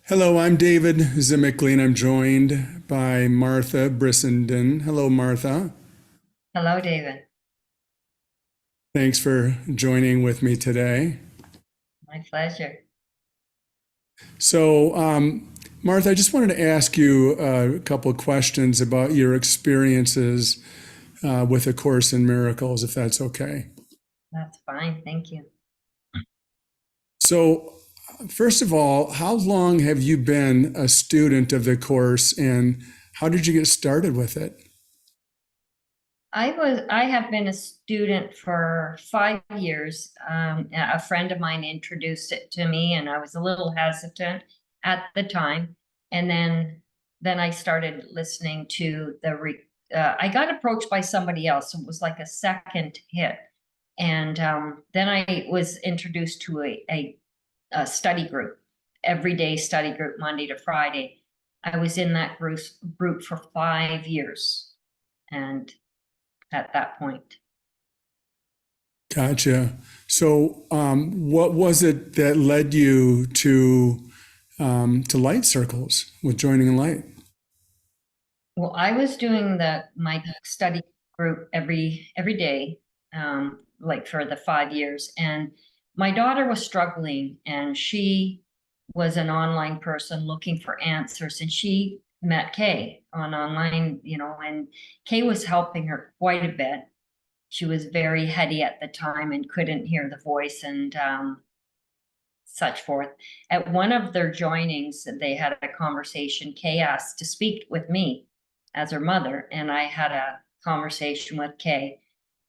Hello, I'm David Zimickley, and I'm joined by Martha Brissenden. Hello, Martha. Hello, David. Thanks for joining with me today. My pleasure. So, Martha, I just wanted to ask you a couple of questions about your experiences with A Course in Miracles, if that's okay. That's fine. Thank you. So, first of all, how long have you been a student of the course, and how did you get started with it? I have been a student for 5 years. A friend of mine introduced it to me, and I was a little hesitant at the time. And then I started listening to I got approached by somebody else. So it was like a second hit. And then I was introduced to a study group, everyday study group, Monday to Friday. I was in that group for 5 years. And at that point. Gotcha. So, what was it that led you to light circles with joining in light? Well, I was doing my study group every day, like for the 5 years, and my daughter was struggling, and she was an online person looking for answers, and she met Kay on online, and Kay was helping her quite a bit. She was very heady at the time and couldn't hear the voice and such forth. At one of their joinings, they had a conversation. Kay asked to speak with me as her mother, and I had a conversation with Kay,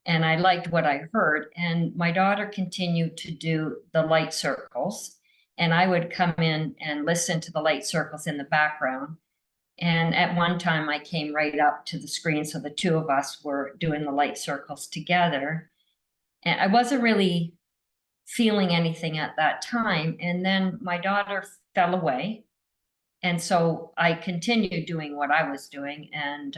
and I liked what I heard. And my daughter continued to do the light circles, and I would come in and listen to the light circles in the background. And at one time, I came right up to the screen, so the two of us were doing the light circles together. And I wasn't really feeling anything at that time. And then my daughter fell away. And so I continued doing what I was doing. And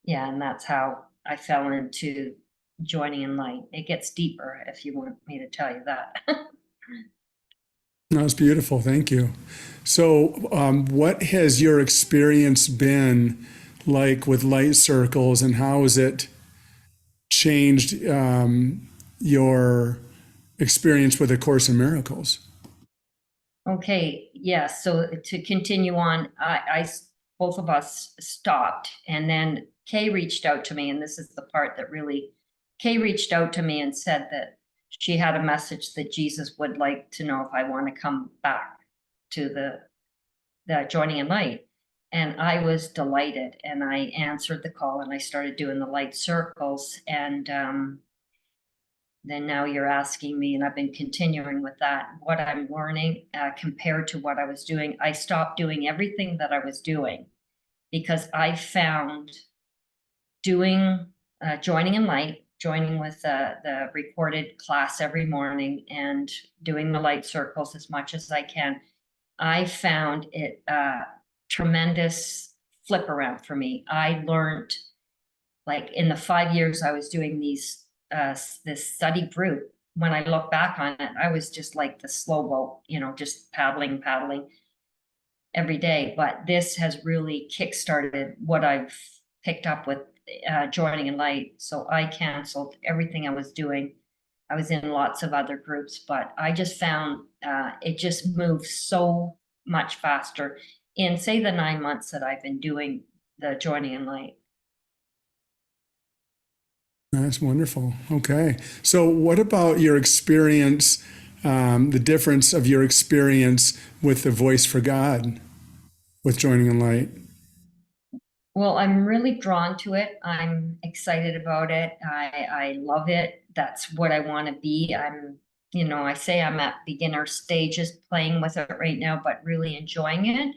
yeah, and that's how I fell into joining in light. It gets deeper if you want me to tell you that. That's beautiful. Thank you. So, what has your experience been like with light circles, and how has it changed your experience with A Course in Miracles? Okay, yes. So to continue on, both of us stopped, and then Kay reached out to me, and this is the part that really, Kay reached out to me and said that she had a message that Jesus would like to know if I want to come back to the joining in light. And I was delighted, and I answered the call, and I started doing the light circles, and then now you're asking me, and I've been continuing with that, what I'm learning compared to what I was doing. I stopped doing everything that I was doing because I found doing joining in light, joining with the recorded class every morning and doing the light circles as much as I can. I found it tremendous flip around for me. I learned, like in the 5 years I was doing this study group, when I look back on it, I was just like the slowboat, just paddling every day. But this has really kickstarted what I've picked up with joining in light. So I canceled everything I was doing. I was in lots of other groups, but I just found it just moves so much faster in, say, the 9 months that I've been doing the joining in light. That's wonderful. Okay. So, what about your experience, the difference of your experience with the Voice for God, with joining in light? Well, I'm really drawn to it. I'm excited about it. I love it. That's what I want to be. I say I'm at beginner stages playing with it right now, but really enjoying it.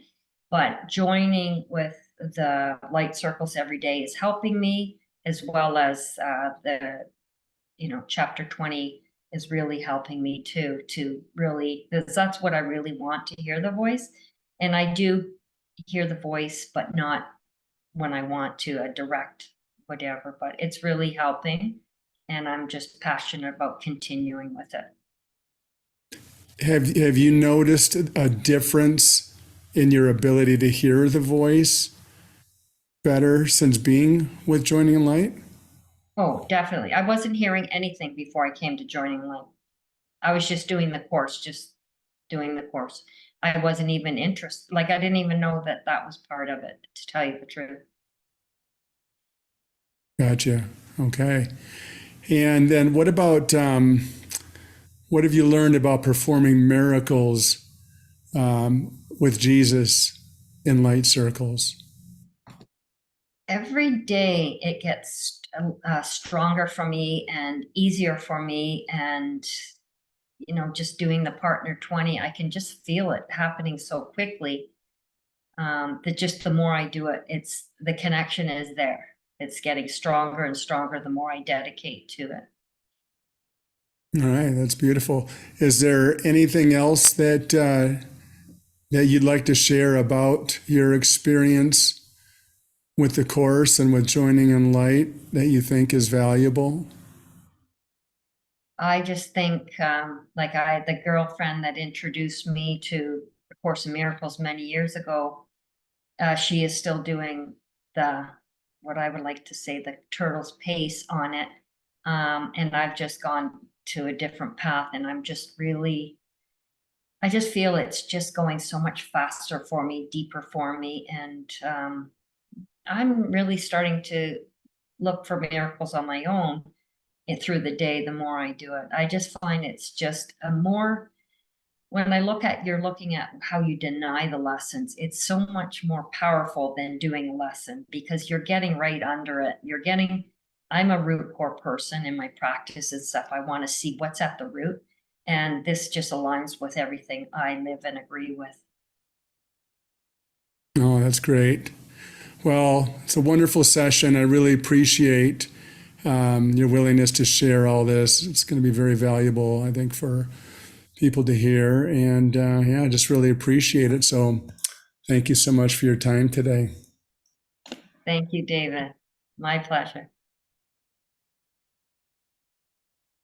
But joining with the light circles every day is helping me, as well as chapter 20 is really helping me too, to really, because that's what I really want, to hear the voice. And I do hear the voice, but not when I want to direct whatever, but it's really helping. And I'm just passionate about continuing with it. have you noticed a difference in your ability to hear the voice better since being with Joining Light? Oh, definitely. I wasn't hearing anything before I came to Joining Light. I was just doing the course, just doing the course. I wasn't even interested, like, I didn't even know that that was part of it, to tell you the truth. Gotcha. Okay. And then what about what have you learned about performing miracles with Jesus in light circles? Every day it gets stronger for me and easier for me. And, you know, just doing the partner 20, I can just feel it happening so quickly. That just the more I do it, it's the connection is there. It's getting stronger and stronger the more I dedicate to it. All right, that's beautiful. Is there anything else that you'd like to share about your experience with the course and with joining in light that you think is valuable? I just think, the girlfriend that introduced me to the Course in Miracles many years ago, she is still doing the, what I would like to say, the turtle's pace on it. And I've just gone to a different path, and I'm just really, I just feel it's just going so much faster for me, deeper for me. And I'm really starting to look for miracles on my own through the day, the more I do it. I just find it's just a more, when I look at, you're looking at how you deny the lessons, it's so much more powerful than doing a lesson because you're getting right under it. You're getting, I'm a root core person in my practice and stuff. I want to see what's at the root. And this just aligns with everything I live and agree with. Oh, that's great. Well, it's a wonderful session. I really appreciate your willingness to share all this. It's going to be very valuable, I think, for people to hear. And yeah, I just really appreciate it. So thank you so much for your time today. Thank you, David. My pleasure.